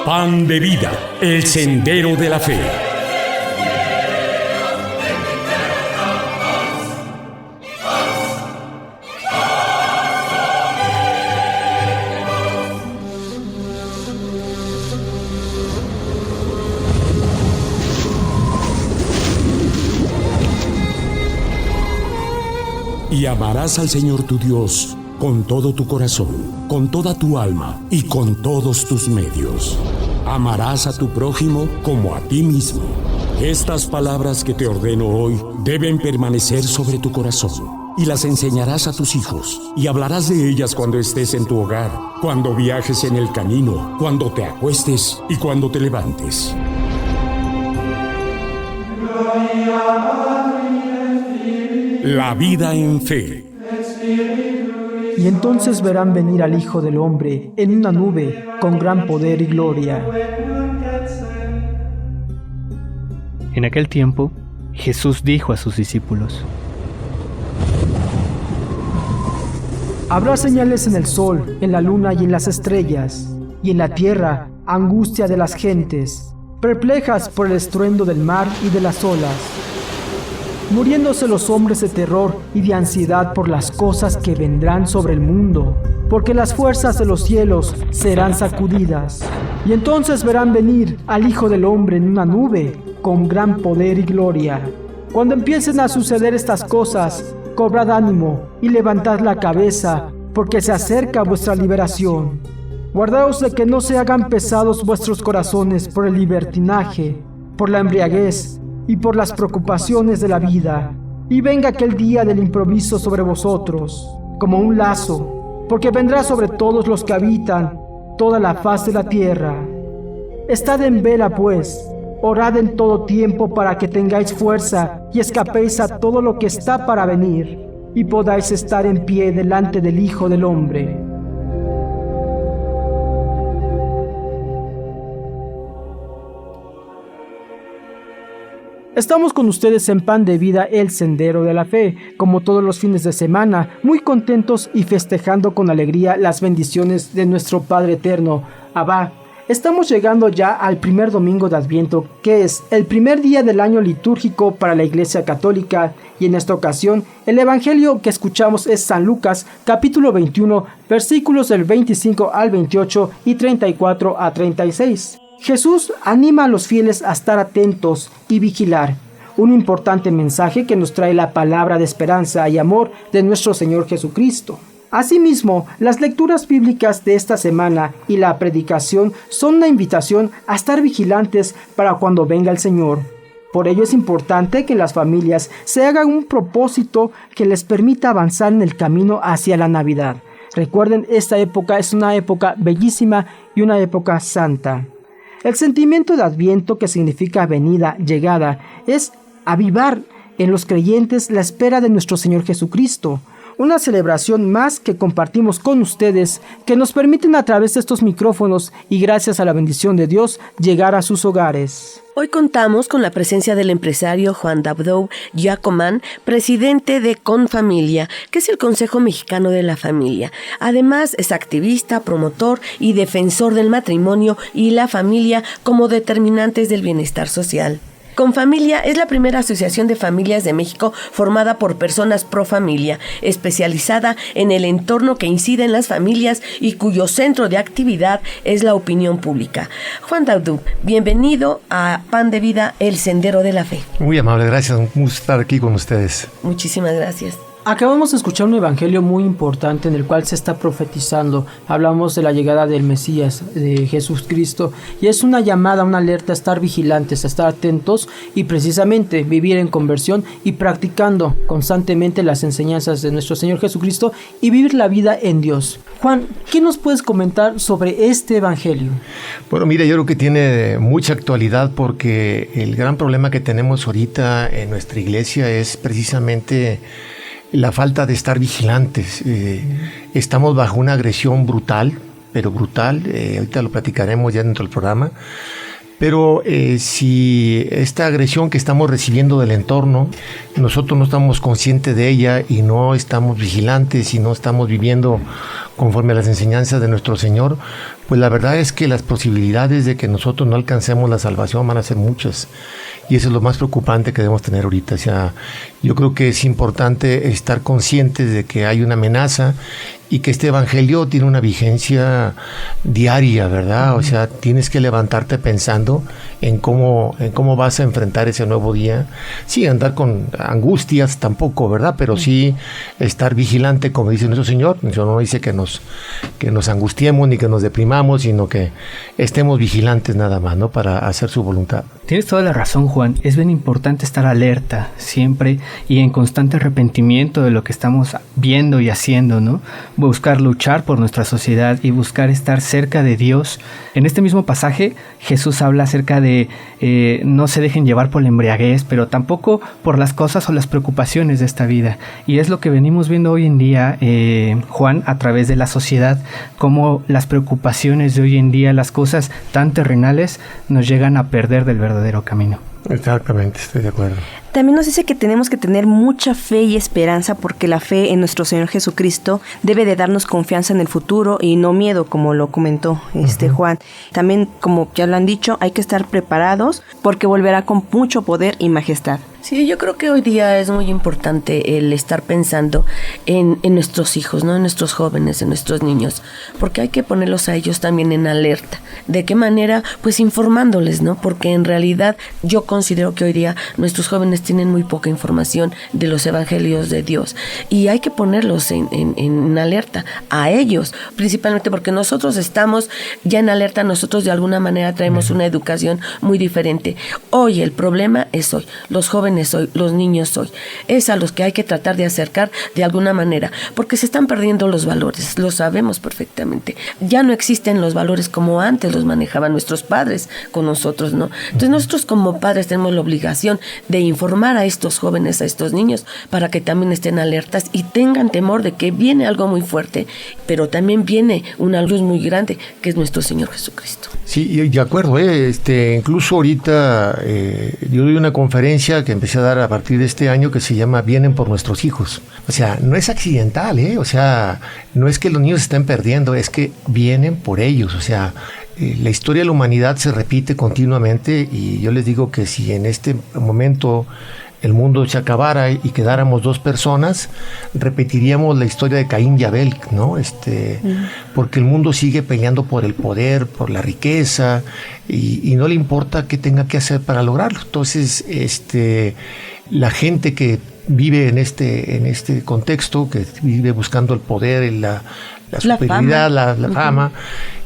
Pan de vida, el sendero de la fe. Y amarás al Señor tu Dios con todo tu corazón, con toda tu alma y con todos tus medios. Amarás a tu prójimo como a ti mismo. Estas palabras que te ordeno hoy deben permanecer sobre tu corazón, y las enseñarás a tus hijos, y hablarás de ellas cuando estés en tu hogar, cuando viajes en el camino, cuando te acuestes y cuando te levantes. La vida en fe. Y entonces verán venir al Hijo del Hombre en una nube con gran poder y gloria. En aquel tiempo, Jesús dijo a sus discípulos: Habrá señales en el sol, en la luna y en las estrellas, y en la tierra angustia de las gentes, perplejas por el estruendo del mar y de las olas, muriéndose los hombres de terror y de ansiedad por las cosas que vendrán sobre el mundo, porque las fuerzas de los cielos serán sacudidas. Y entonces verán venir al Hijo del Hombre en una nube, con gran poder y gloria. Cuando empiecen a suceder estas cosas, cobrad ánimo y levantad la cabeza, porque se acerca vuestra liberación. Guardaos de que no se hagan pesados vuestros corazones por el libertinaje, por la embriaguez y por las preocupaciones de la vida, y venga aquel día del improviso sobre vosotros, como un lazo, porque vendrá sobre todos los que habitan toda la faz de la tierra. Estad en vela, pues, orad en todo tiempo para que tengáis fuerza y escapéis a todo lo que está para venir, y podáis estar en pie delante del Hijo del Hombre. Estamos con ustedes en Pan de Vida, el Sendero de la Fe, como todos los fines de semana, muy contentos y festejando con alegría las bendiciones de nuestro Padre Eterno, Abba. Estamos llegando ya al primer domingo de Adviento, que es el primer día del año litúrgico para la Iglesia Católica, y en esta ocasión el Evangelio que escuchamos es San Lucas, capítulo 21, versículos del 25 al 28 y 34 a 36. Jesús anima a los fieles a estar atentos y vigilar, un importante mensaje que nos trae la palabra de esperanza y amor de nuestro Señor Jesucristo. Asimismo, las lecturas bíblicas de esta semana y la predicación son una invitación a estar vigilantes para cuando venga el Señor. Por ello es importante que las familias se hagan un propósito que les permita avanzar en el camino hacia la Navidad. Recuerden, esta época es una época bellísima y una época santa. El sentimiento de Adviento, que significa venida, llegada, es avivar en los creyentes la espera de nuestro Señor Jesucristo. Una celebración más que compartimos con ustedes, que nos permiten a través de estos micrófonos y gracias a la bendición de Dios llegar a sus hogares. Hoy contamos con la presencia del empresario Juan Dabdou Giacomán, presidente de Confamilia, que es el Consejo Mexicano de la Familia. Además, es activista, promotor y defensor del matrimonio y la familia como determinantes del bienestar social. Confamilia es la primera asociación de familias de México formada por personas pro familia, especializada en el entorno que incide en las familias y cuyo centro de actividad es la opinión pública. Juan Dabdou, bienvenido a Pan de Vida, el Sendero de la Fe. Muy amable, gracias, un gusto estar aquí con ustedes. Muchísimas gracias. Acabamos de escuchar un evangelio muy importante en el cual se está profetizando. Hablamos de la llegada del Mesías, de Jesucristo, y es una llamada, una alerta a estar vigilantes, a estar atentos y precisamente vivir en conversión y practicando constantemente las enseñanzas de nuestro Señor Jesucristo y vivir la vida en Dios. Juan, ¿qué nos puedes comentar sobre este evangelio? Bueno, mira, yo creo que tiene mucha actualidad porque el gran problema que tenemos ahorita en nuestra iglesia es precisamente la falta de estar vigilantes. Estamos bajo una agresión brutal, pero brutal, ahorita lo platicaremos ya dentro del programa, pero si esta agresión que estamos recibiendo del entorno, nosotros no estamos conscientes de ella y no estamos vigilantes y no estamos viviendo conforme a las enseñanzas de nuestro Señor, pues la verdad es que las posibilidades de que nosotros no alcancemos la salvación van a ser muchas. Y eso es lo más preocupante que debemos tener ahorita. O sea, yo creo que es importante estar conscientes de que hay una amenaza y que este evangelio tiene una vigencia diaria, ¿verdad? O sea, tienes que levantarte pensando en cómo vas a enfrentar ese nuevo día. Sí, andar con angustias tampoco, ¿verdad? Pero sí estar vigilante, como dice nuestro Señor. Eso no dice que nos angustiemos ni que nos deprimamos, sino que estemos vigilantes nada más, ¿no? Para hacer su voluntad. Tienes toda la razón, Juan. Es bien importante estar alerta siempre y en constante arrepentimiento de lo que estamos viendo y haciendo, ¿no? Buscar luchar por nuestra sociedad y buscar estar cerca de Dios. En este mismo pasaje, Jesús habla acerca de no se dejen llevar por la embriaguez, pero tampoco por las cosas o las preocupaciones de esta vida. Y es lo que venimos viendo hoy en día, Juan, a través de la sociedad, cómo las preocupaciones de hoy en día, las cosas tan terrenales, nos llegan a perder del verdadero camino. Exactamente, estoy de acuerdo. También nos dice que tenemos que tener mucha fe y esperanza, porque la fe en nuestro Señor Jesucristo debe de darnos confianza en el futuro y no miedo, como lo comentó Juan. También, como ya lo han dicho, hay que estar preparados porque volverá con mucho poder y majestad. Sí, yo creo que hoy día es muy importante el estar pensando en nuestros hijos, ¿no? En nuestros jóvenes, en nuestros niños, porque hay que ponerlos a ellos también en alerta. ¿De qué manera? Pues informándoles, ¿no? Porque en realidad yo considero que hoy día nuestros jóvenes tienen muy poca información de los evangelios de Dios y hay que ponerlos en alerta a ellos, principalmente porque nosotros estamos ya en alerta, nosotros de alguna manera traemos una educación muy diferente. Hoy el problema es hoy, los jóvenes hoy, los niños hoy, es a los que hay que tratar de acercar de alguna manera, porque se están perdiendo los valores, lo sabemos perfectamente. Ya no existen los valores como antes los manejaban nuestros padres con nosotros, ¿no? Entonces nosotros como padres tenemos la obligación de informar a estos jóvenes, a estos niños, para que también estén alertas y tengan temor de que viene algo muy fuerte, pero también viene una luz muy grande, que es nuestro Señor Jesucristo. Sí, de acuerdo, incluso ahorita yo doy una conferencia que empecé a dar a partir de este año que se llama Vienen por nuestros hijos. O sea, no es accidental, o sea, no es que los niños se estén perdiendo, es que vienen por ellos. O sea, la historia de la humanidad se repite continuamente y yo les digo que si en este momento el mundo se acabara y quedáramos dos personas, repetiríamos la historia de Caín y Abel, ¿no? Porque el mundo sigue peleando por el poder, por la riqueza, y no le importa qué tenga que hacer para lograrlo. Entonces, la gente que vive en este contexto, que vive buscando el poder, la superioridad, la fama,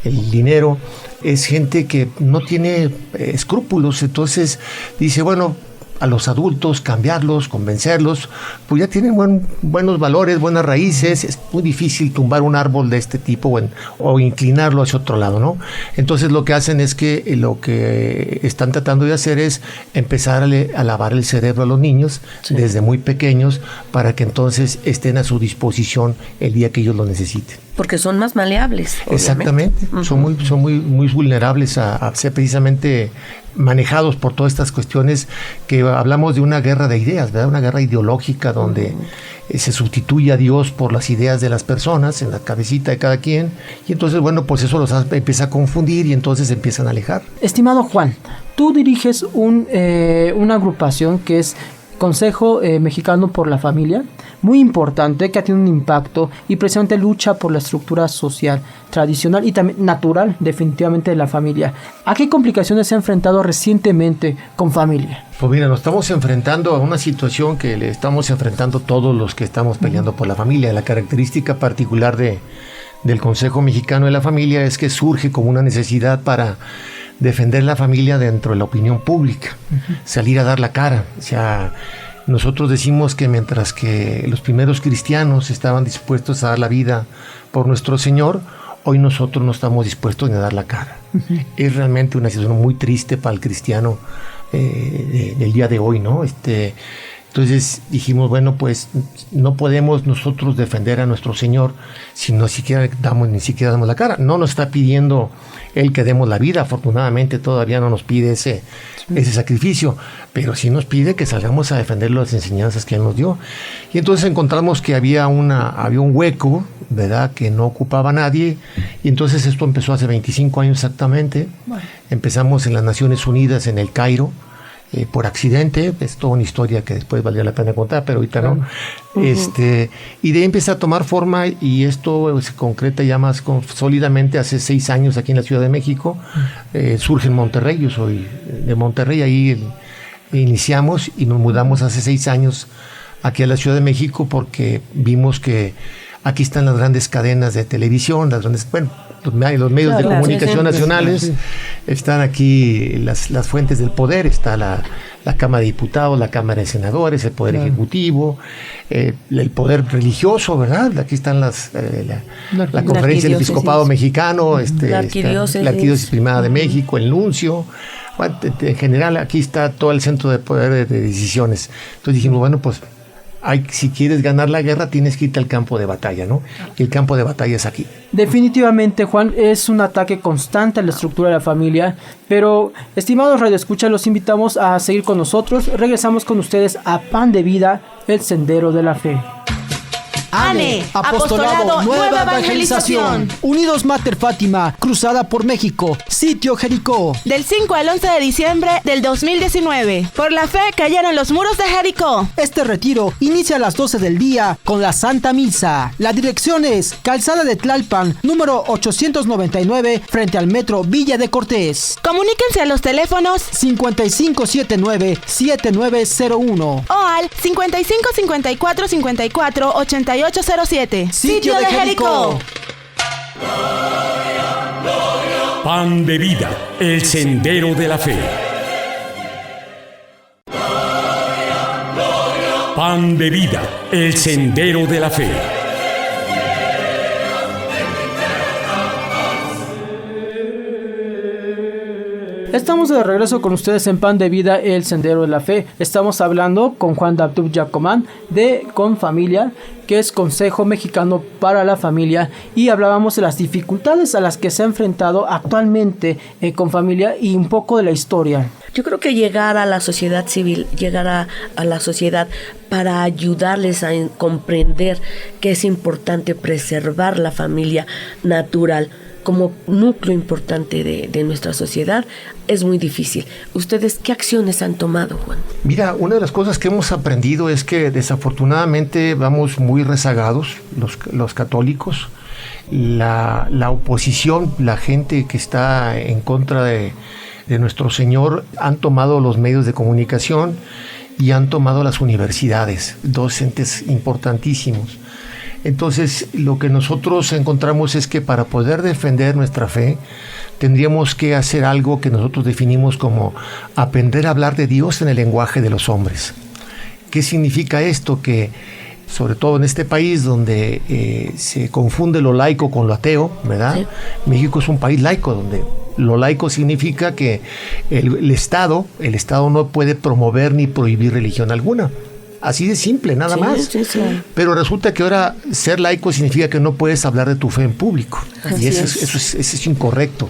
el dinero, es gente que no tiene escrúpulos. Entonces dice, bueno, a los adultos, cambiarlos, convencerlos, pues ya tienen buenos valores, buenas raíces. Es muy difícil tumbar un árbol de este tipo o inclinarlo hacia otro lado, ¿no? Entonces lo que hacen es que lo que están tratando de hacer es empezar a lavar el cerebro a los niños desde muy pequeños, para que entonces estén a su disposición el día que ellos lo necesiten. Porque son más maleables. Exactamente, son muy vulnerables a ser precisamente manejados por todas estas cuestiones, que hablamos de una guerra de ideas, ¿verdad? Una guerra ideológica donde se sustituye a Dios por las ideas de las personas en la cabecita de cada quien, y entonces, bueno, pues eso los empieza a confundir y entonces se empiezan a alejar. Estimado Juan, tú diriges una agrupación que es Consejo Mexicano por la Familia, muy importante, que ha tenido un impacto y precisamente lucha por la estructura social, tradicional y también natural, definitivamente, de la familia. ¿A qué complicaciones se ha enfrentado recientemente con familia? Pues mira, nos estamos enfrentando a una situación que le estamos enfrentando todos los que estamos peleando por la familia. La característica particular del Consejo Mexicano de la Familia es que surge como una necesidad para defender la familia dentro de la opinión pública, salir a dar la cara. O sea, nosotros decimos que mientras que los primeros cristianos estaban dispuestos a dar la vida por nuestro Señor, hoy nosotros no estamos dispuestos ni a dar la cara. Es realmente una situación muy triste para el cristiano del día de hoy, ¿no? Entonces dijimos, bueno, pues no podemos nosotros defender a nuestro Señor si ni siquiera damos la cara. No nos está pidiendo Él que demos la vida, afortunadamente todavía no nos pide ese sacrificio, pero sí nos pide que salgamos a defender las enseñanzas que Él nos dio. Y entonces encontramos que había un hueco, ¿verdad?, que no ocupaba nadie, y entonces esto empezó hace 25 años exactamente. Empezamos en las Naciones Unidas en el Cairo, por accidente. Es toda una historia que después valdría la pena contar, pero ahorita no. Y de ahí empieza a tomar forma, y esto se concreta ya más sólidamente hace 6 años aquí en la Ciudad de México. Surge en Monterrey, yo soy de Monterrey, ahí iniciamos y nos mudamos hace 6 años aquí a la Ciudad de México porque vimos que aquí están las grandes cadenas de televisión, los medios de comunicación nacionales, están aquí las fuentes del poder, está la Cámara de Diputados, la Cámara de Senadores, el Poder Ejecutivo, el Poder Religioso, ¿verdad? Aquí están la Conferencia del Episcopado Mexicano, la Arquidiócesis Primada de México, el Nuncio. Bueno, en general aquí está todo el centro de poder de decisiones. Entonces dijimos, bueno, pues si quieres ganar la guerra, tienes que irte al campo de batalla, ¿no? Y el campo de batalla es aquí. Definitivamente, Juan, es un ataque constante a la estructura de la familia, pero, estimados radioescuchas, los invitamos a seguir con nosotros. Regresamos con ustedes a Pan de Vida, el Sendero de la Fe. ANE, Apostolado Nueva Evangelización. Unidos Mater Fátima, Cruzada por México, Sitio Jericó. Del 5 al 11 de diciembre del 2019. Por la fe cayeron los muros de Jericó. Este retiro inicia a las 12 del día con la Santa Misa. La dirección es Calzada de Tlalpan, número 899, frente al Metro Villa de Cortés. Comuníquense a los teléfonos 5579-7901 o al 5554-54-8807. Sitio de Jericó. Pan de Vida, el Sendero de la Fe. Pan de Vida, el Sendero de la Fe. Estamos de regreso con ustedes en Pan de Vida, el Sendero de la Fe. Estamos hablando con Juan Dabdub Yacomán de Confamilia, que es Consejo Mexicano para la Familia, y hablábamos de las dificultades a las que se ha enfrentado actualmente Confamilia y un poco de la historia. Yo creo que llegar a la sociedad civil, llegar a la sociedad para ayudarles a comprender que es importante preservar la familia natural como núcleo importante de nuestra sociedad, es muy difícil. ¿Ustedes qué acciones han tomado, Juan? Mira, una de las cosas que hemos aprendido es que desafortunadamente vamos muy rezagados, los católicos. La oposición, la gente que está en contra de nuestro Señor, han tomado los medios de comunicación y han tomado las universidades, dos entes importantísimos. Entonces, lo que nosotros encontramos es que para poder defender nuestra fe, tendríamos que hacer algo que nosotros definimos como aprender a hablar de Dios en el lenguaje de los hombres. ¿Qué significa esto? Que, sobre todo en este país donde se confunde lo laico con lo ateo, ¿verdad? Sí. México es un país laico, donde lo laico significa que el Estado no puede promover ni prohibir religión alguna. Así de simple, nada más. Sí. Pero resulta que ahora ser laico significa que no puedes hablar de tu fe en público. Y eso es incorrecto.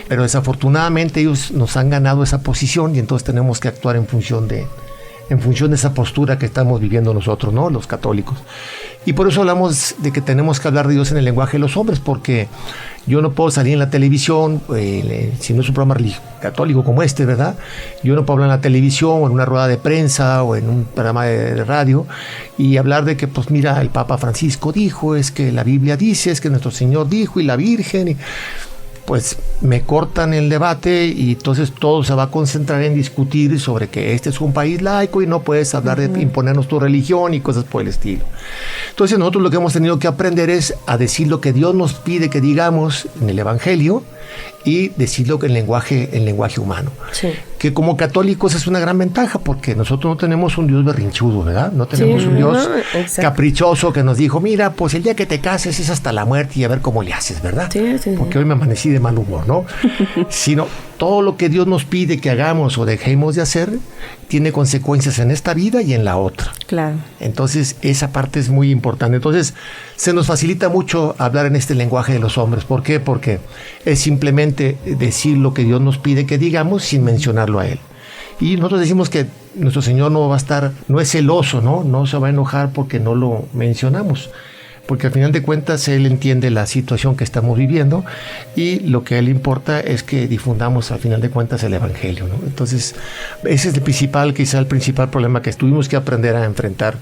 Pero desafortunadamente ellos nos han ganado esa posición y entonces tenemos que actuar en función de esa postura que estamos viviendo nosotros, ¿no? Los católicos. Y por eso hablamos de que tenemos que hablar de Dios en el lenguaje de los hombres, porque yo no puedo salir en la televisión, si no es un programa católico como este, ¿verdad? Yo no puedo hablar en la televisión o en una rueda de prensa o en un programa de radio y hablar de que, pues mira, el Papa Francisco dijo, es que la Biblia dice, es que nuestro Señor dijo y la Virgen. Pues me cortan el debate y entonces todo se va a concentrar en discutir sobre que este es un país laico y no puedes hablar de imponernos tu religión y cosas por el estilo. Entonces nosotros lo que hemos tenido que aprender es a decir lo que Dios nos pide que digamos en el Evangelio y decirlo en lenguaje humano. Sí. que como católicos es una gran ventaja, porque nosotros no tenemos un Dios berrinchudo, ¿verdad? No tenemos un Dios caprichoso que nos dijo, mira, pues el día que te cases es hasta la muerte y a ver cómo le haces, ¿verdad? Porque hoy me amanecí de mal humor, ¿no? Sino todo lo que Dios nos pide que hagamos o dejemos de hacer tiene consecuencias en esta vida y en la otra. Claro. Entonces, esa parte es muy importante. Entonces, se nos facilita mucho hablar en este lenguaje de los hombres. ¿Por qué? Porque es simplemente decir lo que Dios nos pide que digamos sin mencionarlo a Él. Y nosotros decimos que nuestro Señor no va a estar, no es celoso, ¿no? No se va a enojar porque no lo mencionamos. Porque al final de cuentas Él entiende la situación que estamos viviendo y lo que a Él le importa es que difundamos al final de cuentas el Evangelio, ¿no? Entonces, ese es quizá el principal problema que tuvimos que aprender a enfrentar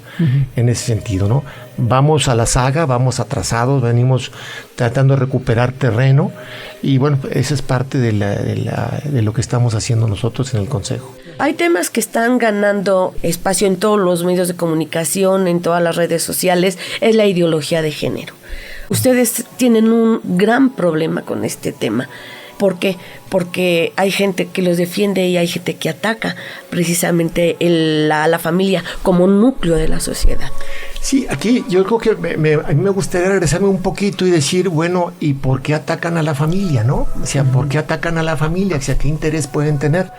en ese sentido, ¿no? Vamos a la saga, vamos atrasados, venimos tratando de recuperar terreno y bueno, esa es parte de lo que estamos haciendo nosotros en el Consejo. Hay temas que están ganando espacio en todos los medios de comunicación, en todas las redes sociales, es la ideología de género. Ustedes tienen un gran problema con este tema. ¿Por qué? Porque hay gente que los defiende y hay gente que ataca precisamente a la familia como núcleo de la sociedad. Sí, aquí yo creo que a mí me gustaría regresarme un poquito y decir, bueno, ¿y por qué atacan a la familia, no? O sea, ¿por qué atacan a la familia? O sea, ¿qué interés pueden tener?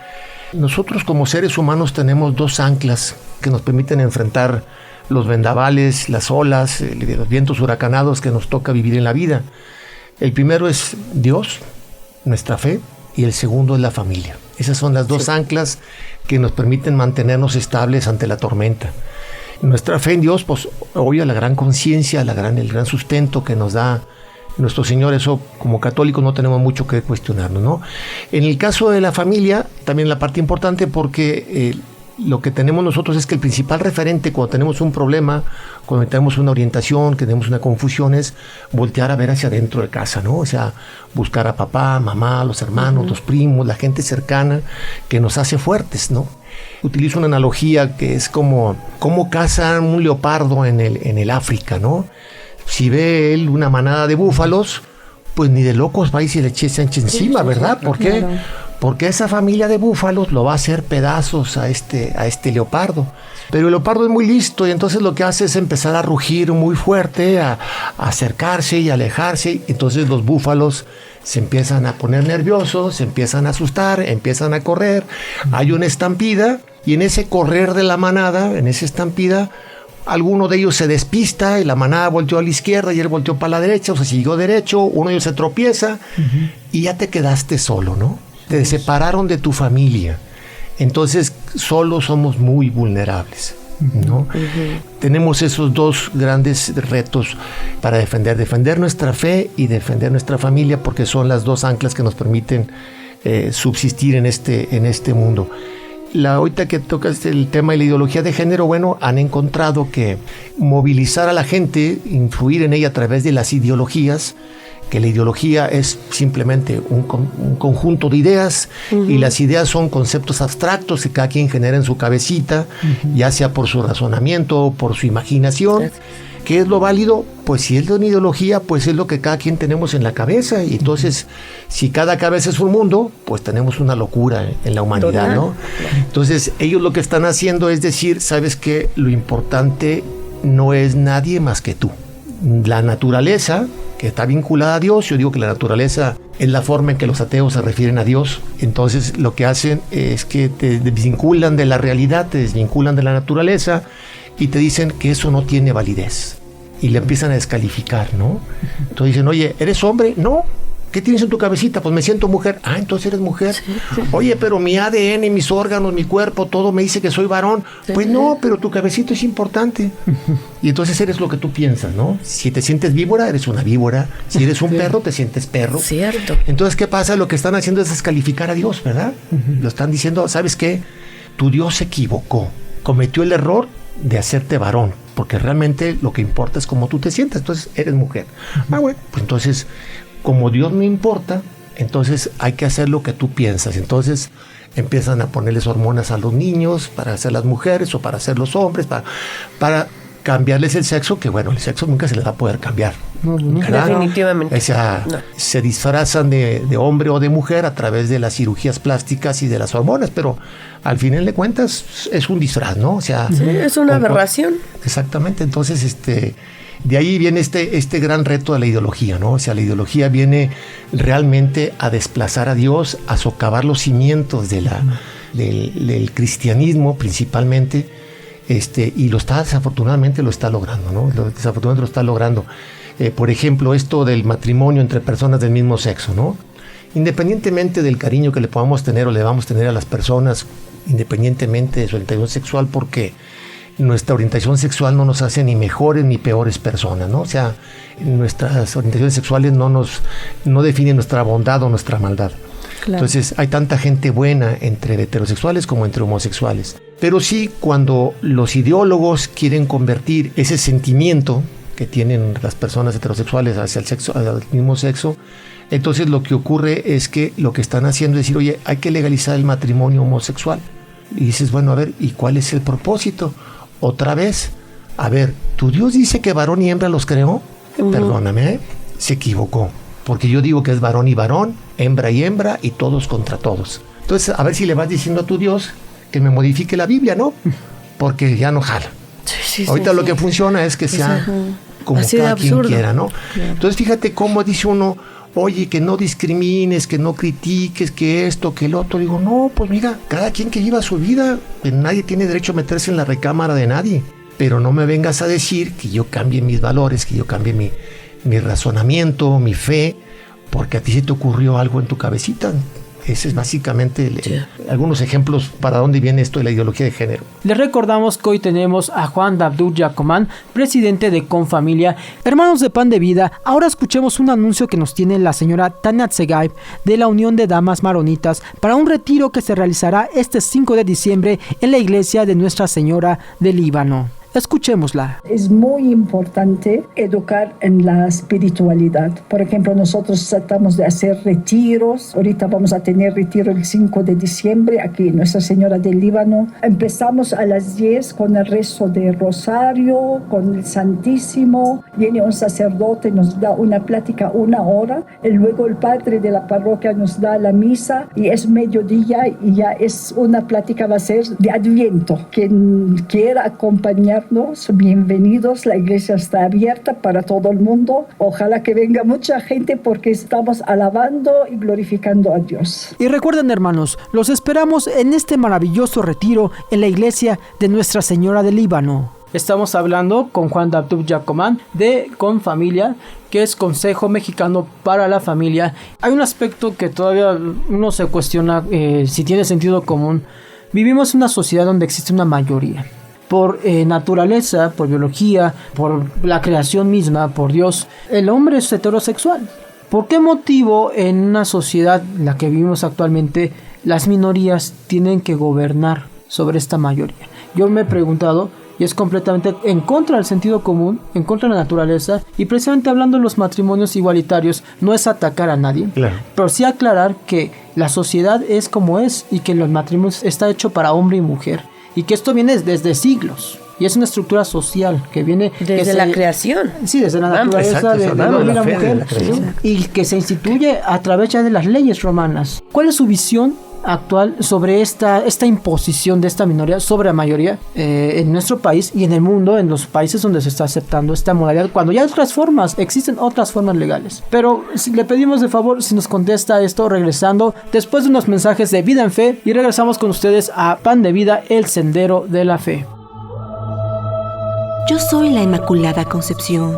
Nosotros como seres humanos tenemos dos anclas que nos permiten enfrentar los vendavales, las olas, los vientos huracanados que nos toca vivir en la vida. El primero es Dios, nuestra fe, y el segundo es la familia. Esas son las dos anclas que nos permiten mantenernos estables ante la tormenta. Nuestra fe en Dios, pues obvio la gran conciencia, el gran sustento que nos da nuestro Señor, eso como católicos no tenemos mucho que cuestionarnos, ¿no? En el caso de la familia, también la parte importante porque lo que tenemos nosotros es que el principal referente cuando tenemos un problema, cuando tenemos una orientación, que tenemos una confusión, es voltear a ver hacia adentro de casa, ¿no? O sea, buscar a papá, mamá, los hermanos, los primos, la gente cercana que nos hace fuertes, ¿no? Utilizo una analogía que es como cazan un leopardo en el África, ¿no? Si ve él una manada de búfalos, pues ni de locos va y se le eche encima, ¿verdad? ¿Por qué? Claro. Porque esa familia de búfalos lo va a hacer pedazos a este leopardo. Pero el leopardo es muy listo y entonces lo que hace es empezar a rugir muy fuerte, a acercarse y alejarse. Entonces los búfalos se empiezan a poner nerviosos, se empiezan a asustar, empiezan a correr. Hay una estampida y en ese correr de la manada, en esa estampida, alguno de ellos se despista y la manada volteó a la izquierda y él volteó para la derecha, o se siguió derecho, uno de ellos se tropieza y ya te quedaste solo, ¿no? Te separaron de tu familia. Entonces, solos somos muy vulnerables, ¿no? Tenemos esos dos grandes retos para defender nuestra fe y defender nuestra familia, porque son las dos anclas que nos permiten subsistir en este mundo. Ahorita que tocas el tema de la ideología de género, bueno, han encontrado que movilizar a la gente, influir en ella a través de las ideologías, que la ideología es simplemente un conjunto de ideas y las ideas son conceptos abstractos que cada quien genera en su cabecita, ya sea por su razonamiento o por su imaginación. ¿Qué es lo válido? Pues si es de una ideología, pues es lo que cada quien tenemos en la cabeza. Y entonces, si cada cabeza es un mundo, pues tenemos una locura en la humanidad, ¿no? Entonces, ellos lo que están haciendo es decir, ¿sabes qué? Lo importante no es nadie más que tú. La naturaleza, que está vinculada a Dios, yo digo que la naturaleza es la forma en que los ateos se refieren a Dios. Entonces, lo que hacen es que te desvinculan de la realidad, te desvinculan de la naturaleza y te dicen que eso no tiene validez. Y le empiezan a descalificar, ¿no? Entonces dicen, oye, ¿eres hombre? No. ¿Qué tienes en tu cabecita? Pues me siento mujer. Ah, entonces eres mujer. Sí. Oye, pero mi ADN, mis órganos, mi cuerpo, todo me dice que soy varón. Sí. Pues no, pero tu cabecita es importante. Y entonces eres lo que tú piensas, ¿no? Si te sientes víbora, eres una víbora. Si eres un perro, te sientes perro. Cierto. Entonces, ¿qué pasa? Lo que están haciendo es descalificar a Dios, ¿verdad? Lo están diciendo, ¿sabes qué? Tu Dios se equivocó. Cometió el error de hacerte varón, porque realmente lo que importa es cómo tú te sientas, entonces eres mujer. Ah, bueno, pues entonces, como Dios no importa, entonces hay que hacer lo que tú piensas. Entonces empiezan a ponerles hormonas a los niños para hacer las mujeres o para hacer los hombres, para cambiarles el sexo, que bueno, el sexo nunca se les va a poder cambiar, No. ¿verdad? Definitivamente. O sea, No. se disfrazan de hombre o de mujer a través de las cirugías plásticas y de las hormonas, pero al final de cuentas es un disfraz, ¿no? O sea, Sí, es una aberración. Exactamente, entonces de ahí viene este gran reto de la ideología, ¿no? O sea, la ideología viene realmente a desplazar a Dios, a socavar los cimientos del cristianismo principalmente, y desafortunadamente lo está logrando, ¿no? Desafortunadamente lo está logrando. Por ejemplo, esto del matrimonio entre personas del mismo sexo, ¿no? Independientemente del cariño que le podamos tener o le vamos a tener a las personas, independientemente de su orientación sexual, porque nuestra orientación sexual no nos hace ni mejores ni peores personas, ¿no? O sea, nuestras orientaciones sexuales no definen nuestra bondad o nuestra maldad. Claro. Entonces, hay tanta gente buena entre heterosexuales como entre homosexuales. Pero sí, cuando los ideólogos quieren convertir ese sentimiento que tienen las personas heterosexuales hacia al mismo sexo, entonces lo que ocurre es que lo que están haciendo es decir, oye, hay que legalizar el matrimonio homosexual. Y dices, bueno, a ver, ¿y cuál es el propósito? Otra vez, a ver, ¿tu Dios dice que varón y hembra los creó? Perdóname, se equivocó. Porque yo digo que es varón y varón, hembra y todos contra todos. Entonces, a ver si le vas diciendo a tu Dios que me modifique la Biblia, ¿no? Porque ya no jala. Sí, ahorita lo que funciona es que sea como así cada quien quiera, ¿no? Claro. Entonces, fíjate cómo dice uno, oye, que no discrimines, que no critiques, que esto, que el otro. Digo, no, pues mira, cada quien que viva su vida, pues nadie tiene derecho a meterse en la recámara de nadie. Pero no me vengas a decir que yo cambie mis valores, que yo cambie mi razonamiento, mi fe, porque a ti se te ocurrió algo en tu cabecita. Ese es básicamente algunos ejemplos para dónde viene esto de la ideología de género. Les recordamos que hoy tenemos a Juan Dabdou Giacomán, presidente de Confamilia. Hermanos de Pan de Vida, ahora escuchemos un anuncio que nos tiene la señora Tania Tsegaib de la Unión de Damas Maronitas para un retiro que se realizará este 5 de diciembre en la iglesia de Nuestra Señora del Líbano. Escuchémosla. Es muy importante educar en la espiritualidad. Por ejemplo, nosotros tratamos de hacer retiros. Ahorita vamos a tener retiro el 5 de diciembre aquí en Nuestra Señora del Líbano. Empezamos a las 10 con el rezo de rosario, con el Santísimo. Viene un sacerdote, nos da una plática 1 hora. Y luego el padre de la parroquia nos da la misa y es mediodía y ya es una plática, va a ser de Adviento. Quien quiera acompañar, bienvenidos, la iglesia está abierta para todo el mundo. Ojalá que venga mucha gente porque estamos alabando y glorificando a Dios. Y recuerden, hermanos, los esperamos en este maravilloso retiro en la iglesia de Nuestra Señora del Líbano. Estamos hablando con Juan Dabdou Giacomán de Confamilia, que es Consejo Mexicano para la Familia. Hay un aspecto que todavía uno se cuestiona si tiene sentido común. Vivimos en una sociedad donde existe una mayoría. Por naturaleza, por biología, por la creación misma, por Dios, el hombre es heterosexual. ¿Por qué motivo en una sociedad en la que vivimos actualmente las minorías tienen que gobernar sobre esta mayoría? Yo me he preguntado, y es completamente en contra del sentido común, en contra de la naturaleza, y precisamente hablando de los matrimonios igualitarios, no es atacar a nadie, claro, pero sí aclarar que la sociedad es como es y que los matrimonios está hecho para hombre y mujer. Y que esto viene desde siglos. Y es una estructura social que viene... Desde la creación. Sí, desde la naturaleza de la mujer. Y que se instituye a través ya de las leyes romanas. ¿Cuál es su visión actual sobre esta imposición de esta minoría sobre la mayoría en nuestro país y en el mundo, en los países donde se está aceptando esta modalidad, cuando ya hay otras formas, existen otras formas legales? Pero le pedimos de favor si nos contesta esto regresando después de unos mensajes de Vida en Fe, y regresamos con ustedes a Pan de Vida, el Sendero de la Fe. Yo soy la Inmaculada Concepción.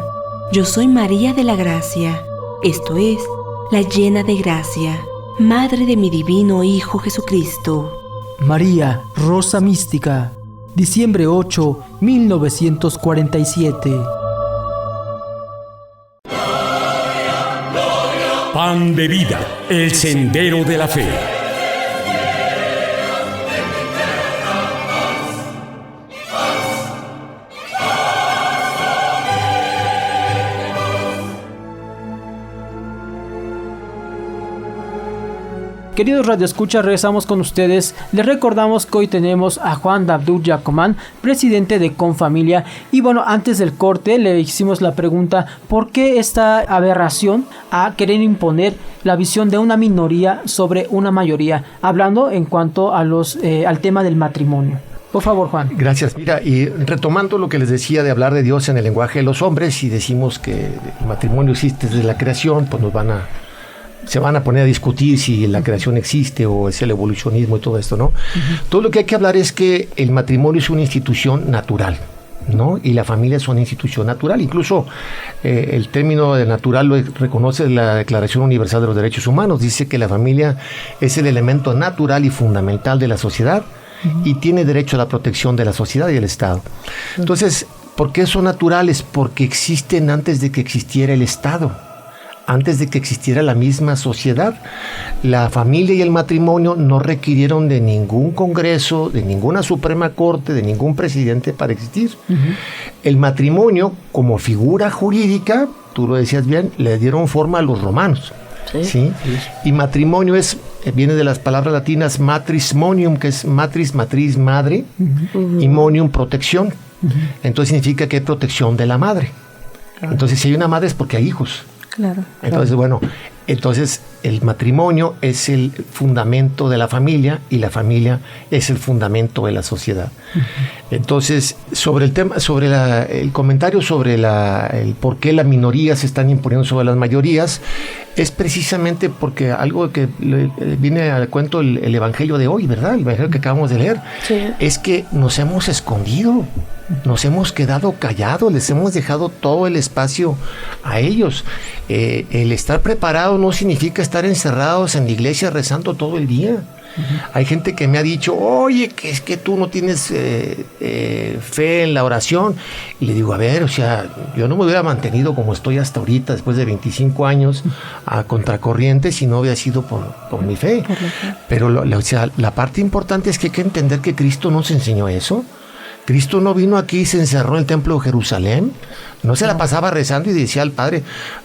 Yo soy María de la Gracia, esto es, la llena de gracia, Madre de mi divino Hijo Jesucristo. María, Rosa Mística, diciembre 8, 1947. Pan de Vida, el Sendero de la Fe. Queridos radioescuchas, regresamos con ustedes. Les recordamos que hoy tenemos a Juan Dabdou Giacomán, presidente de Confamilia. Y bueno, antes del corte le hicimos la pregunta, ¿por qué esta aberración a querer imponer la visión de una minoría sobre una mayoría? Hablando en cuanto a al tema del matrimonio. Por favor, Juan. Gracias. Mira, y retomando lo que les decía de hablar de Dios en el lenguaje de los hombres, si decimos que el matrimonio existe desde la creación, pues se van a poner a discutir si la creación existe o es el evolucionismo y todo esto, ¿no? Todo lo que hay que hablar es que el matrimonio es una institución natural, ¿no? Y la familia es una institución natural. Incluso el término de natural lo reconoce la Declaración Universal de los Derechos Humanos. Dice que la familia es el elemento natural y fundamental de la sociedad y tiene derecho a la protección de la sociedad y del Estado. Entonces, ¿por qué son naturales? Porque existen antes de que existiera el Estado, antes de que existiera la misma sociedad. La familia y el matrimonio no requirieron de ningún congreso, de ninguna Suprema Corte, de ningún presidente para existir. El matrimonio, como figura jurídica, tú lo decías bien, le dieron forma a los romanos. ¿Sí? Y matrimonio viene de las palabras latinas matrimonium, que es matriz, madre, y monium, protección. Entonces significa que hay protección de la madre. Entonces, si hay una madre es porque hay hijos. Claro. Entonces, bueno, el matrimonio es el fundamento de la familia y la familia es el fundamento de la sociedad. Entonces, sobre el tema, el comentario sobre el por qué las minorías se están imponiendo sobre las mayorías, es precisamente porque algo que viene al cuento el Evangelio de hoy, ¿verdad? El Evangelio que acabamos de leer, es que nos hemos escondido. Nos hemos quedado callados, les hemos dejado todo el espacio a ellos. El estar preparado no significa estar encerrados en la iglesia rezando todo el día. Hay gente que me ha dicho, oye, que es que tú no tienes fe en la oración. Y le digo, a ver, o sea, yo no me hubiera mantenido como estoy hasta ahorita, después de 25 años, a contracorriente, si no hubiera sido por mi fe. Pero la parte importante es que hay que entender que Cristo nos enseñó eso. Cristo no vino aquí y se encerró en el templo de Jerusalén. No se la pasaba rezando y decía al Padre,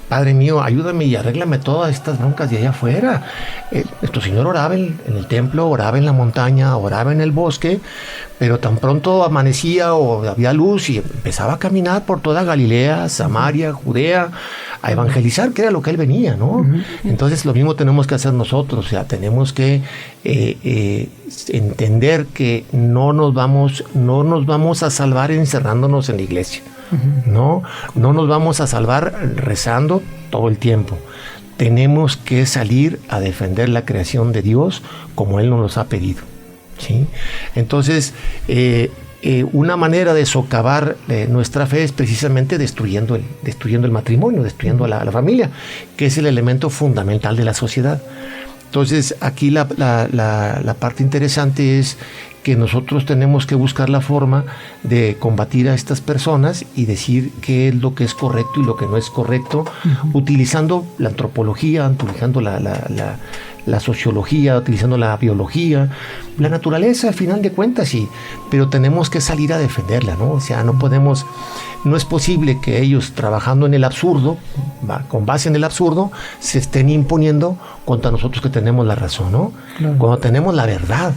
Padre mío, ayúdame y arréglame todas estas broncas de allá afuera. Nuestro Señor oraba en el templo, oraba en la montaña, oraba en el bosque, pero tan pronto amanecía o había luz y empezaba a caminar por toda Galilea, Samaria, Judea, a evangelizar, que era lo que Él venía, ¿no? Entonces lo mismo tenemos que hacer nosotros, o sea, tenemos que entender que no nos vamos a salvar encerrándonos en la iglesia. No nos vamos a salvar rezando todo el tiempo. Tenemos que salir a defender la creación de Dios como Él nos los ha pedido, ¿sí? Entonces, una manera de socavar nuestra fe es precisamente destruyendo el matrimonio, destruyendo la familia, que es el elemento fundamental de la sociedad. Entonces, aquí la parte interesante es que nosotros tenemos que buscar la forma de combatir a estas personas y decir qué es lo que es correcto y lo que no es correcto, utilizando la antropología, utilizando la sociología, utilizando la biología, la naturaleza, al final de cuentas, sí, pero tenemos que salir a defenderla, ¿no? O sea, no es posible que ellos, trabajando en el absurdo, con base en el absurdo, se estén imponiendo contra nosotros que tenemos la razón, ¿no? Claro. Cuando tenemos la verdad,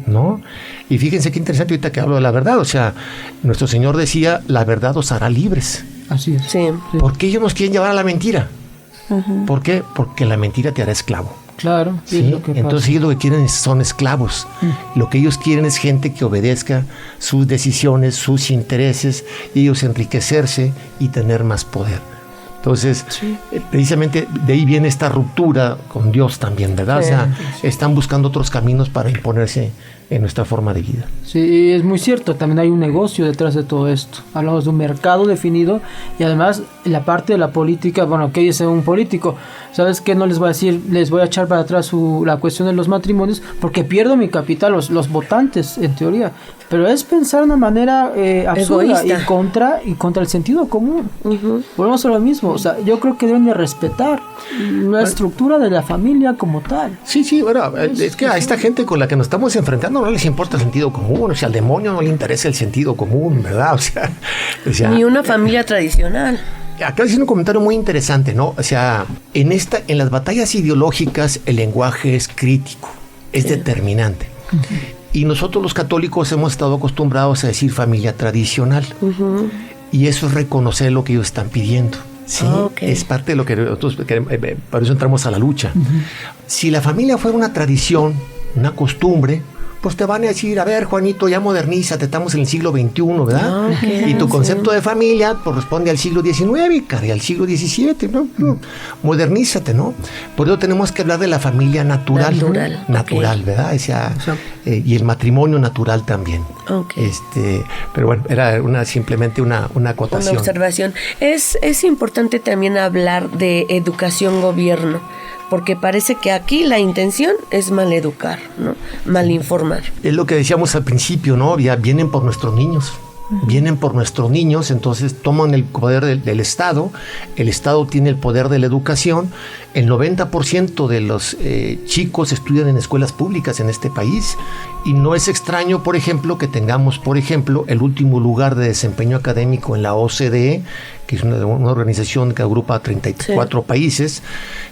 ¿no? Y fíjense qué interesante ahorita que hablo de la verdad, o sea, nuestro Señor decía, la verdad os hará libres. Así es. Sí. ¿Por qué ellos nos quieren llevar a la mentira? ¿Por qué? Porque la mentira te hará esclavo. Claro, ¿sí? Es lo que entonces ellos lo que quieren son esclavos. Lo que ellos quieren es gente que obedezca sus decisiones, sus intereses, y ellos enriquecerse y tener más poder. Entonces, precisamente de ahí viene esta ruptura con Dios también, ¿verdad? Sí, o sea, están buscando otros caminos para imponerse en nuestra forma de vida. Sí, es muy cierto, también hay un negocio detrás de todo esto. Hablamos de un mercado definido y además la parte de la política, bueno, ¿qué dice un político? ¿Sabes qué? No les voy a decir, les voy a echar para atrás la cuestión de los matrimonios porque pierdo mi capital, los votantes, en teoría. Pero es pensar de una manera absurda y contra el sentido común. Volvemos a lo mismo. O sea, yo creo que deben de respetar la estructura de la familia como tal. Sí, bueno, es que a esta gente con la que nos estamos enfrentando no les importa el sentido común. O sea, al demonio no le interesa el sentido común, ¿verdad? O sea ni una familia tradicional. acá dice un comentario muy interesante, ¿no? O sea, en las batallas ideológicas el lenguaje es crítico, es determinante. Y nosotros los católicos hemos estado acostumbrados a decir familia tradicional. Y eso es reconocer lo que ellos están pidiendo. Sí, es parte de lo que nosotros queremos, por eso entramos a la lucha. Si la familia fuera una tradición, una costumbre, pues te van a decir, a ver, Juanito, ya modernízate, estamos en el siglo XXI, ¿verdad? Y tu concepto de familia corresponde al siglo XIX, y al siglo XVII, ¿no? Modernízate, ¿no? Por eso tenemos que hablar de la familia natural, ¿verdad? O sea, y el matrimonio natural también. Pero bueno, era simplemente una acotación. Una observación. Es importante también hablar de educación-gobierno, porque parece que aquí la intención es mal educar, ¿no? Mal informar. Es lo que decíamos al principio, ¿no? Ya vienen por nuestros niños. Vienen por nuestros niños, entonces toman el poder del Estado. El Estado tiene el poder de la educación. El 90% de los chicos estudian en escuelas públicas en este país. Y no es extraño, por ejemplo, que tengamos, por ejemplo, el último lugar de desempeño académico en la OCDE, que es una organización que agrupa 34 países,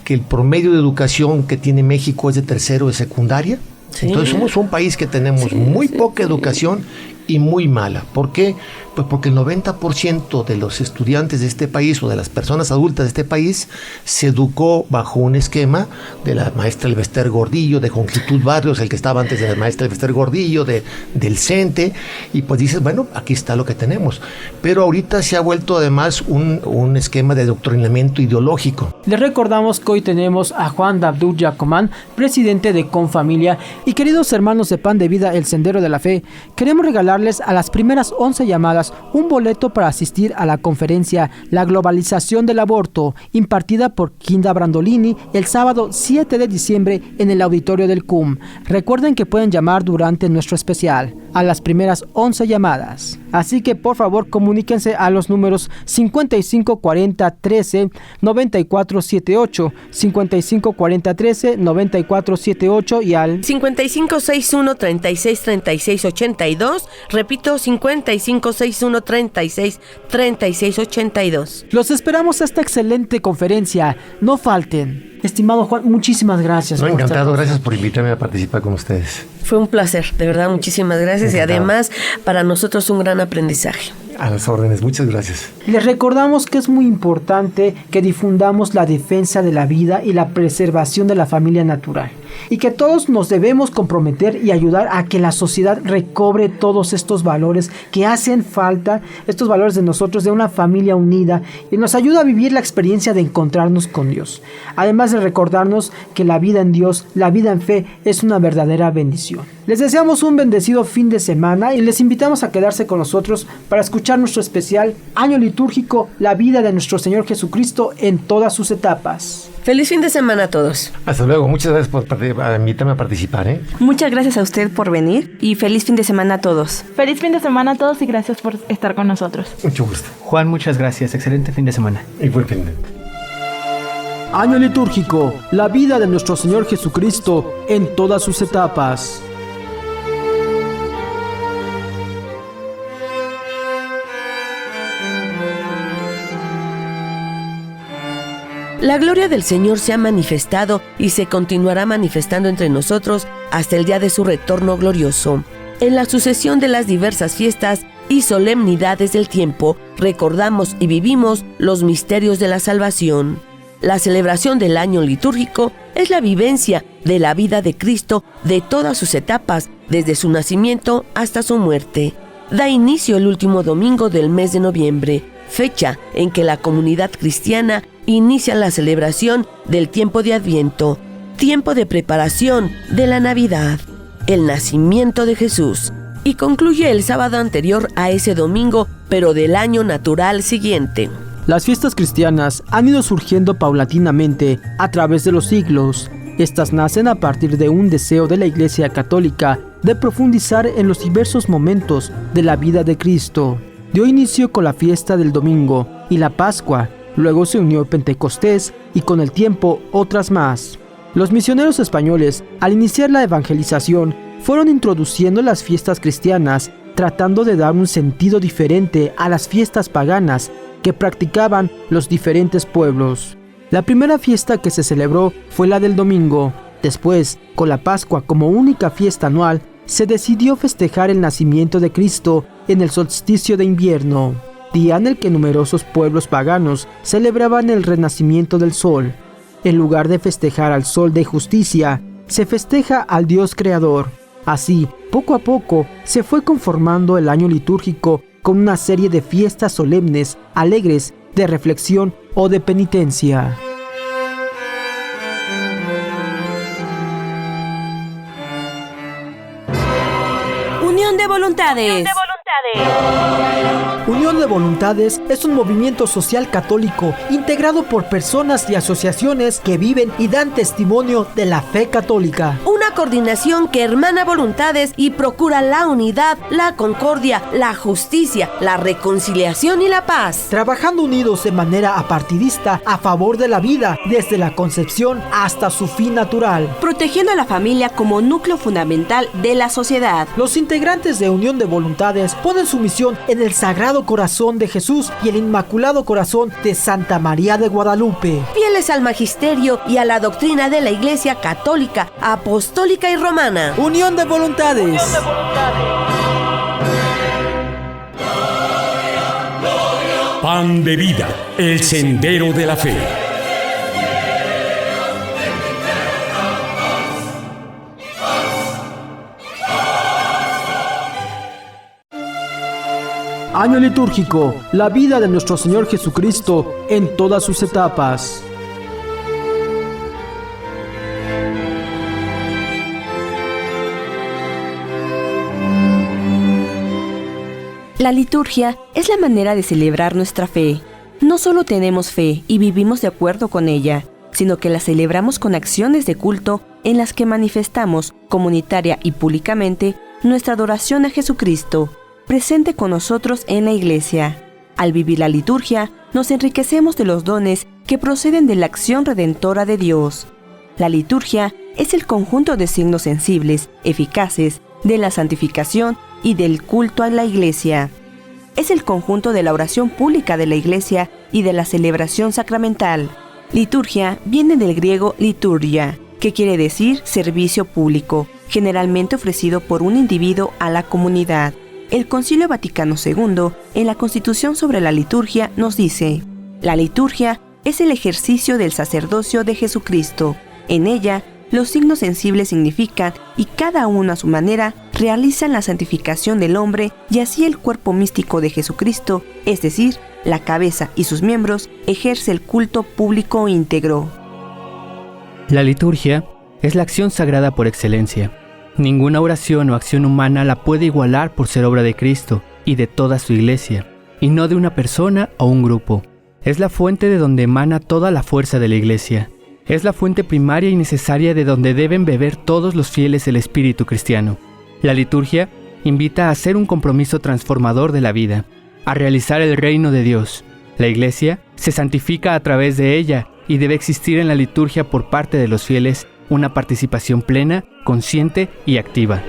que el promedio de educación que tiene México es de tercero de secundaria. Entonces somos un país que tenemos muy poca educación y muy mala. ¿Por qué? Pues porque el 90% de los estudiantes de este país o de las personas adultas de este país se educó bajo un esquema de la maestra Elvester Gordillo, de Jongitud Barrios, el que estaba antes de la maestra Elvester Gordillo, del CENTE, y pues dices, bueno, aquí está lo que tenemos. Pero ahorita se ha vuelto además un esquema de adoctrinamiento ideológico. Les recordamos que hoy tenemos a Juan Dabdou Giacomán, presidente de Confamilia, y queridos hermanos de Pan de Vida, El Sendero de la Fe, queremos regalarles a las primeras 11 llamadas un boleto para asistir a la conferencia La globalización del aborto, impartida por Kinda Brandolini el sábado 7 de diciembre en el auditorio del CUM. Recuerden que pueden llamar durante nuestro especial a las primeras 11 llamadas. Así que por favor comuníquense a los números 55 40 13 94 78, 55 40 13 94 78 y al 55 61 36 36 82. Repito, 55 61 36 36 82. Los esperamos a esta excelente conferencia. No falten. Estimado Juan, muchísimas gracias. Encantado, gracias por invitarme a participar con ustedes. Fue un placer, de verdad, muchísimas gracias. Encantado. Y además, para nosotros un gran aprendizaje. A las órdenes, muchas gracias. Les recordamos que es muy importante que difundamos la defensa de la vida y la preservación de la familia natural, y que todos nos debemos comprometer y ayudar a que la sociedad recobre todos estos valores que hacen falta, estos valores de nosotros, de una familia unida, y nos ayuda a vivir la experiencia de encontrarnos con Dios. Además de recordarnos que la vida en Dios, la vida en fe, es una verdadera bendición. Les deseamos un bendecido fin de semana y les invitamos a quedarse con nosotros para escuchar nuestro especial Año Litúrgico, la vida de nuestro Señor Jesucristo en todas sus etapas. Feliz fin de semana a todos. Hasta luego, muchas gracias por invitarme a participar. Muchas gracias a usted por venir y feliz fin de semana a todos. Feliz fin de semana a todos y gracias por estar con nosotros. Mucho gusto. Juan, muchas gracias. Excelente fin de semana. Y buen fin de... Año Litúrgico, la vida de nuestro Señor Jesucristo en todas sus etapas. La gloria del Señor se ha manifestado y se continuará manifestando entre nosotros hasta el día de su retorno glorioso. En la sucesión de las diversas fiestas y solemnidades del tiempo, recordamos y vivimos los misterios de la salvación. La celebración del año litúrgico es la vivencia de la vida de Cristo de todas sus etapas, desde su nacimiento hasta su muerte. Da inicio el último domingo del mes de noviembre, fecha en que la comunidad cristiana inicia la celebración del tiempo de Adviento, tiempo de preparación de la Navidad, el nacimiento de Jesús, y concluye el sábado anterior a ese domingo, pero del año natural siguiente. Las fiestas cristianas han ido surgiendo paulatinamente a través de los siglos. Estas nacen a partir de un deseo de la Iglesia Católica de profundizar en los diversos momentos de la vida de Cristo. Dio inicio con la fiesta del domingo y la Pascua, luego se unió Pentecostés y con el tiempo otras más. Los misioneros españoles, al iniciar la evangelización, fueron introduciendo las fiestas cristianas, tratando de dar un sentido diferente a las fiestas paganas que practicaban los diferentes pueblos. La primera fiesta que se celebró fue la del domingo. Después, con la Pascua como única fiesta anual, se decidió festejar el nacimiento de Cristo en el solsticio de invierno, día en el que numerosos pueblos paganos celebraban el renacimiento del sol. En lugar de festejar al sol de justicia, se festeja al Dios creador. Así, poco a poco, se fue conformando el año litúrgico con una serie de fiestas solemnes, alegres, de reflexión o de penitencia. Unión de voluntades. Unión de Voluntades es un movimiento social católico integrado por personas y asociaciones que viven y dan testimonio de la fe católica. Una coordinación que hermana voluntades y procura la unidad, la concordia, la justicia, la reconciliación y la paz. Trabajando unidos de manera apartidista a favor de la vida, desde la concepción hasta su fin natural. Protegiendo a la familia como núcleo fundamental de la sociedad. Los integrantes de Unión de Voluntades ponen su misión en el Sagrado Corazón de Jesús y el Inmaculado Corazón de Santa María de Guadalupe. Fieles al magisterio y a la doctrina de la Iglesia Católica, Apostólica y Romana. Unión de Voluntades. Unión de Voluntades. Pan de vida, el sendero de la fe. Año litúrgico, la vida de nuestro Señor Jesucristo en todas sus etapas. La liturgia es la manera de celebrar nuestra fe. No solo tenemos fe y vivimos de acuerdo con ella, sino que la celebramos con acciones de culto en las que manifestamos comunitaria y públicamente nuestra adoración a Jesucristo, presente con nosotros en la Iglesia. Al vivir la liturgia, nos enriquecemos de los dones que proceden de la acción redentora de Dios. La liturgia es el conjunto de signos sensibles, eficaces, de la santificación y del culto a la Iglesia. Es el conjunto de la oración pública de la Iglesia y de la celebración sacramental. Liturgia viene del griego liturgia, que quiere decir servicio público, generalmente ofrecido por un individuo a la comunidad. El Concilio Vaticano II, en la Constitución sobre la Liturgia, nos dice: la liturgia es el ejercicio del sacerdocio de Jesucristo. En ella, los signos sensibles significan, y cada uno a su manera, realizan la santificación del hombre, y así el cuerpo místico de Jesucristo, es decir, la cabeza y sus miembros, ejerce el culto público íntegro. La liturgia es la acción sagrada por excelencia. Ninguna oración o acción humana la puede igualar por ser obra de Cristo y de toda su Iglesia, y no de una persona o un grupo. Es la fuente de donde emana toda la fuerza de la Iglesia. Es la fuente primaria y necesaria de donde deben beber todos los fieles el espíritu cristiano. La liturgia invita a hacer un compromiso transformador de la vida, a realizar el reino de Dios. La Iglesia se santifica a través de ella y debe existir en la liturgia por parte de los fieles una participación plena, consciente y activa.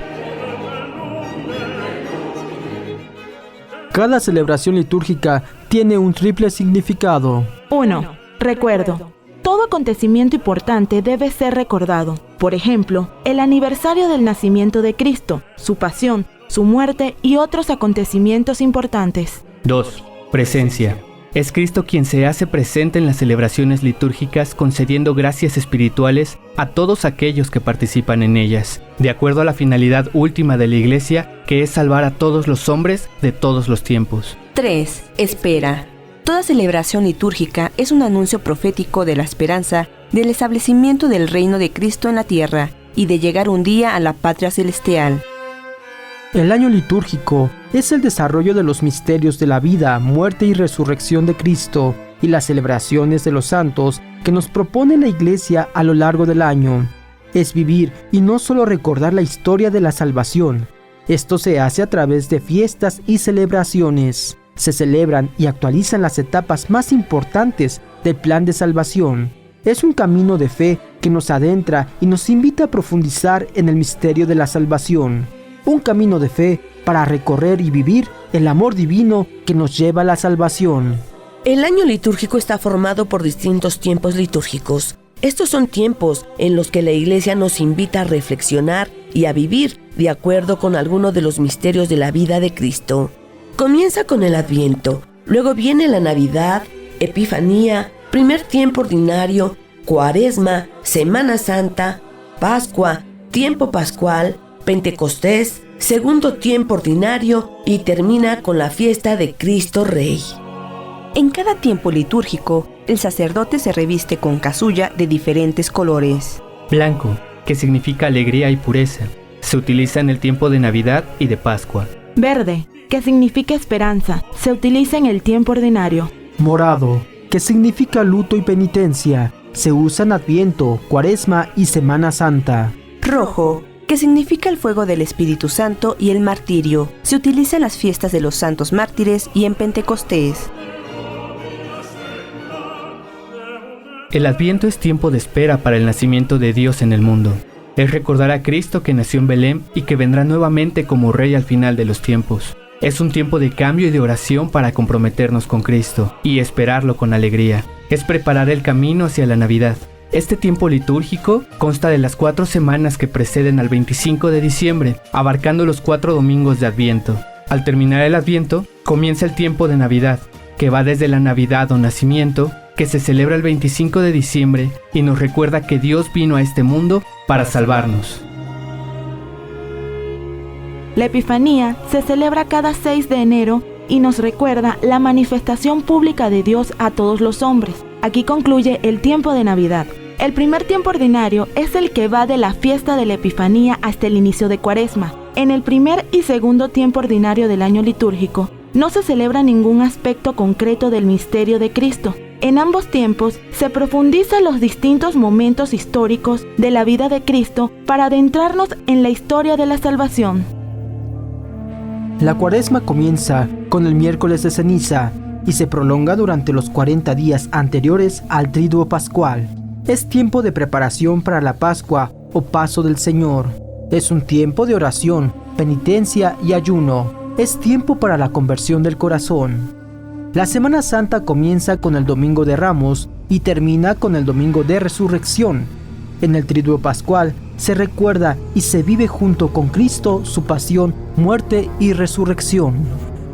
Cada celebración litúrgica tiene un triple significado. 1. Recuerdo. Todo acontecimiento importante debe ser recordado. Por ejemplo, el aniversario del nacimiento de Cristo, su pasión, su muerte y otros acontecimientos importantes. 2. Presencia. Es Cristo quien se hace presente en las celebraciones litúrgicas, concediendo gracias espirituales a todos aquellos que participan en ellas, de acuerdo a la finalidad última de la Iglesia, que es salvar a todos los hombres de todos los tiempos. 3. Espera. Toda celebración litúrgica es un anuncio profético de la esperanza del establecimiento del reino de Cristo en la tierra y de llegar un día a la patria celestial. El año litúrgico es el desarrollo de los misterios de la vida, muerte y resurrección de Cristo y las celebraciones de los santos que nos propone la Iglesia a lo largo del año. Es vivir y no solo recordar la historia de la salvación. Esto se hace a través de fiestas y celebraciones. Se celebran y actualizan las etapas más importantes del plan de salvación. Es un camino de fe que nos adentra y nos invita a profundizar en el misterio de la salvación. Un camino de fe para recorrer y vivir el amor divino que nos lleva a la salvación. El año litúrgico está formado por distintos tiempos litúrgicos. Estos son tiempos en los que la Iglesia nos invita a reflexionar y a vivir de acuerdo con alguno de los misterios de la vida de Cristo. Comienza con el Adviento, luego viene la Navidad, Epifanía, primer tiempo ordinario, Cuaresma, Semana Santa, Pascua, tiempo pascual, Pentecostés, segundo tiempo ordinario y termina con la fiesta de Cristo Rey. En cada tiempo litúrgico, el sacerdote se reviste con casulla de diferentes colores. Blanco, que significa alegría y pureza, se utiliza en el tiempo de Navidad y de Pascua. Verde, que significa esperanza, se utiliza en el tiempo ordinario. Morado, que significa luto y penitencia, se usa en Adviento, Cuaresma y Semana Santa. Rojo, que significa el fuego del Espíritu Santo y el martirio, se utiliza en las fiestas de los santos mártires y en Pentecostés. El Adviento es tiempo de espera para el nacimiento de Dios en el mundo. Es recordar a Cristo que nació en Belén y que vendrá nuevamente como Rey al final de los tiempos. Es un tiempo de cambio y de oración para comprometernos con Cristo y esperarlo con alegría. Es preparar el camino hacia la Navidad. Este tiempo litúrgico consta de las 4 semanas que preceden al 25 de diciembre, abarcando los 4 domingos de Adviento. Al terminar el Adviento, comienza el tiempo de Navidad, que va desde la Navidad o nacimiento, que se celebra el 25 de diciembre y nos recuerda que Dios vino a este mundo para salvarnos. La Epifanía se celebra cada 6 de enero y nos recuerda la manifestación pública de Dios a todos los hombres. Aquí concluye el tiempo de Navidad. El primer tiempo ordinario es el que va de la fiesta de la Epifanía hasta el inicio de Cuaresma. En el primer y segundo tiempo ordinario del año litúrgico no se celebra ningún aspecto concreto del misterio de Cristo. En ambos tiempos se profundiza los distintos momentos históricos de la vida de Cristo para adentrarnos en la historia de la salvación. La Cuaresma comienza con el miércoles de ceniza y se prolonga durante los 40 días anteriores al Triduo Pascual. Es tiempo de preparación para la Pascua o Paso del Señor. Es un tiempo de oración, penitencia y ayuno. Es tiempo para la conversión del corazón. La Semana Santa comienza con el Domingo de Ramos y termina con el Domingo de Resurrección. En el Triduo Pascual se recuerda y se vive junto con Cristo su pasión, muerte y resurrección.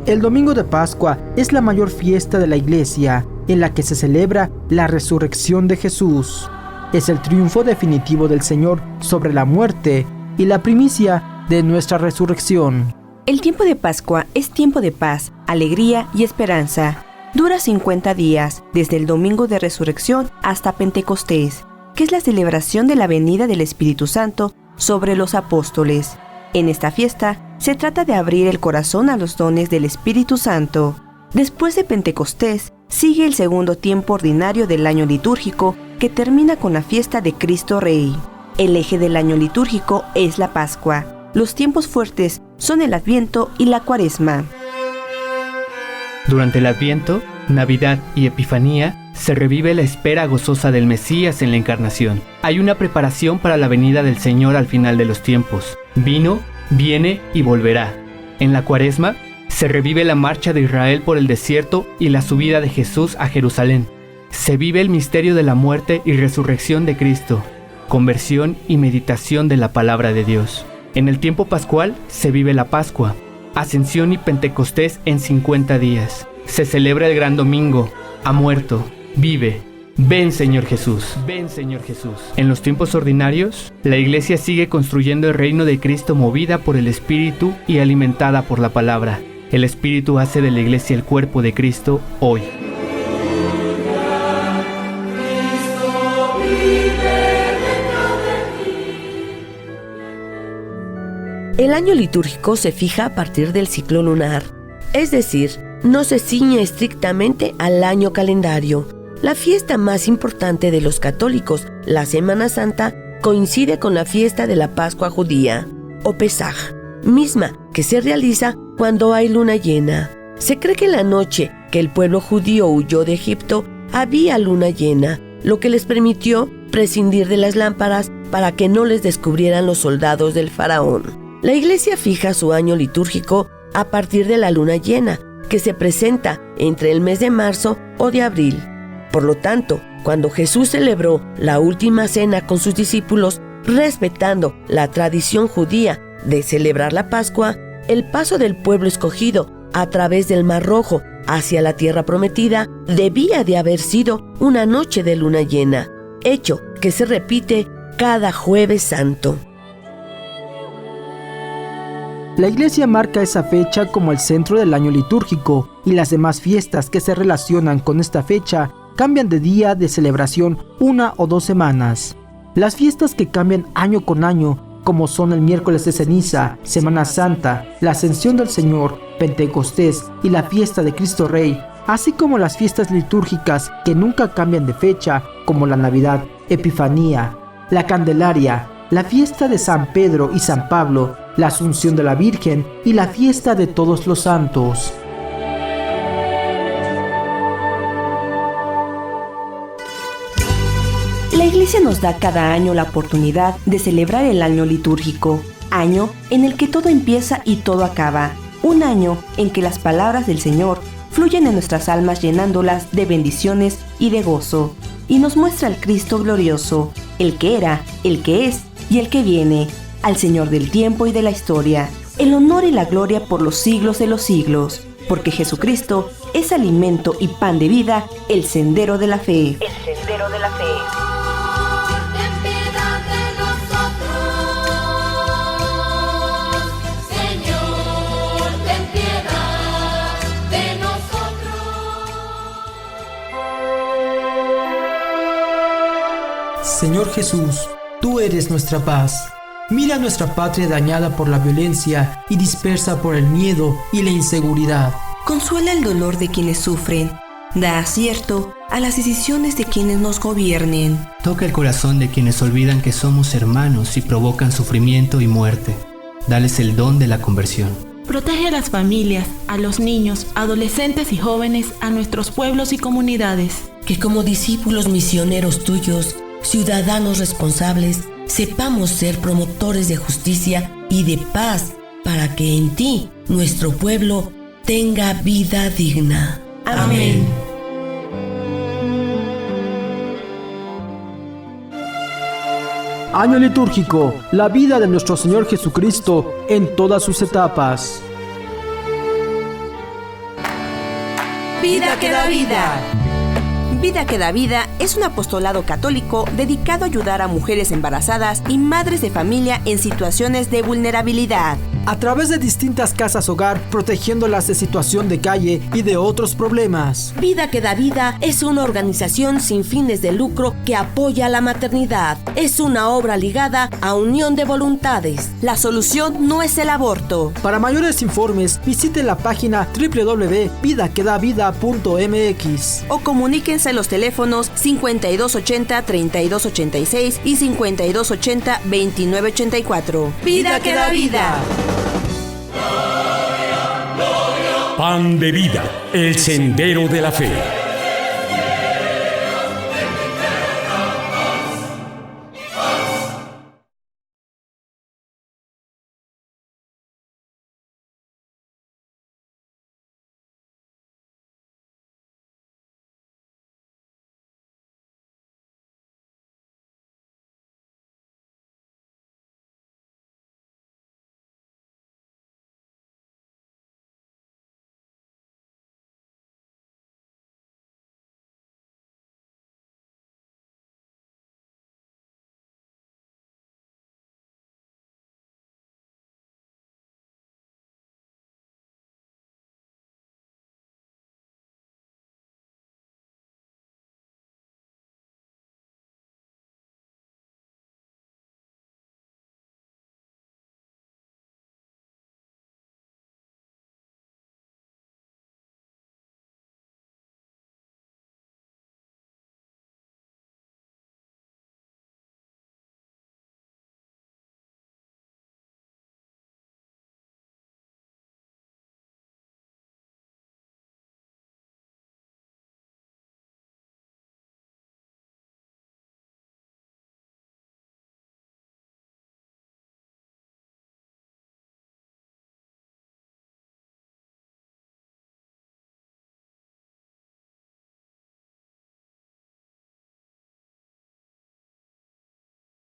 El Domingo de Pascua es la mayor fiesta de la Iglesia, en la que se celebra la resurrección de Jesús. Es el triunfo definitivo del Señor sobre la muerte y la primicia de nuestra resurrección. El tiempo de Pascua es tiempo de paz, alegría y esperanza. Dura 50 días, desde el Domingo de Resurrección hasta Pentecostés, que es la celebración de la venida del Espíritu Santo sobre los apóstoles. En esta fiesta se trata de abrir el corazón a los dones del Espíritu Santo. Después de Pentecostés, sigue el segundo tiempo ordinario del año litúrgico, que termina con la fiesta de Cristo Rey. El eje del año litúrgico es la Pascua. Los tiempos fuertes son el Adviento y la Cuaresma. Durante el Adviento, Navidad y Epifanía, se revive la espera gozosa del Mesías en la Encarnación. Hay una preparación para la venida del Señor al final de los tiempos. Vino, viene y volverá. En la Cuaresma, se revive la marcha de Israel por el desierto y la subida de Jesús a Jerusalén. Se vive el misterio de la muerte y resurrección de Cristo, conversión y meditación de la palabra de Dios. En el tiempo pascual se vive la Pascua, Ascensión y Pentecostés en 50 días. Se celebra el Gran Domingo, ha muerto, vive. Ven Señor Jesús, ven Señor Jesús. En los tiempos ordinarios, la Iglesia sigue construyendo el reino de Cristo movida por el Espíritu y alimentada por la palabra. El Espíritu hace de la Iglesia el cuerpo de Cristo hoy. El año litúrgico se fija a partir del ciclo lunar, es decir, no se ciñe estrictamente al año calendario. La fiesta más importante de los católicos, la Semana Santa, coincide con la fiesta de la Pascua judía, o Pesaj, misma que se realiza cuando hay luna llena. Se cree que en la noche que el pueblo judío huyó de Egipto había luna llena, lo que les permitió prescindir de las lámparas para que no les descubrieran los soldados del faraón. La Iglesia fija su año litúrgico a partir de la luna llena, que se presenta entre el mes de marzo o de abril. Por lo tanto, cuando Jesús celebró la última cena con sus discípulos, respetando la tradición judía de celebrar la Pascua, el paso del pueblo escogido a través del Mar Rojo hacia la tierra prometida debía de haber sido una noche de luna llena, hecho que se repite cada Jueves Santo. La Iglesia marca esa fecha como el centro del año litúrgico, y las demás fiestas que se relacionan con esta fecha cambian de día de celebración 1 o 2 semanas. Las fiestas que cambian año con año, como son el miércoles de ceniza, Semana Santa, la Ascensión del Señor, Pentecostés y la fiesta de Cristo Rey, así como las fiestas litúrgicas que nunca cambian de fecha, como la Navidad, Epifanía, la Candelaria, la fiesta de San Pedro y San Pablo, la Asunción de la Virgen y la fiesta de Todos los Santos. La Iglesia nos da cada año la oportunidad de celebrar el año litúrgico, año en el que todo empieza y todo acaba, un año en que las palabras del Señor fluyen en nuestras almas llenándolas de bendiciones y de gozo, y nos muestra al Cristo glorioso, el que era, el que es y el que viene, al Señor del tiempo y de la historia, el honor y la gloria por los siglos de los siglos, porque Jesucristo es alimento y pan de vida, el sendero de la fe. El sendero de la fe. Señor Jesús, tú eres nuestra paz. Mira nuestra patria dañada por la violencia y dispersa por el miedo y la inseguridad. Consuela el dolor de quienes sufren. Da acierto a las decisiones de quienes nos gobiernen. Toca el corazón de quienes olvidan que somos hermanos y provocan sufrimiento y muerte. Dales el don de la conversión. Protege a las familias, a los niños, adolescentes y jóvenes, a nuestros pueblos y comunidades. Que como discípulos misioneros tuyos, ciudadanos responsables, sepamos ser promotores de justicia y de paz para que en ti, nuestro pueblo, tenga vida digna. Amén. Año litúrgico, la vida de nuestro Señor Jesucristo en todas sus etapas. Vida que da vida. Vida que da vida es un apostolado católico dedicado a ayudar a mujeres embarazadas y madres de familia en situaciones de vulnerabilidad. A través de distintas casas hogar, protegiéndolas de situación de calle y de otros problemas. Vida que da vida es una organización sin fines de lucro que apoya la maternidad. Es una obra ligada a unión de voluntades. La solución no es el aborto. Para mayores informes, visite la página www.vidaquedavida.mx o comuníquense a los teléfonos 5280-3286 y 5280-2984. Vida que da vida. Pan de vida, el sendero de la fe.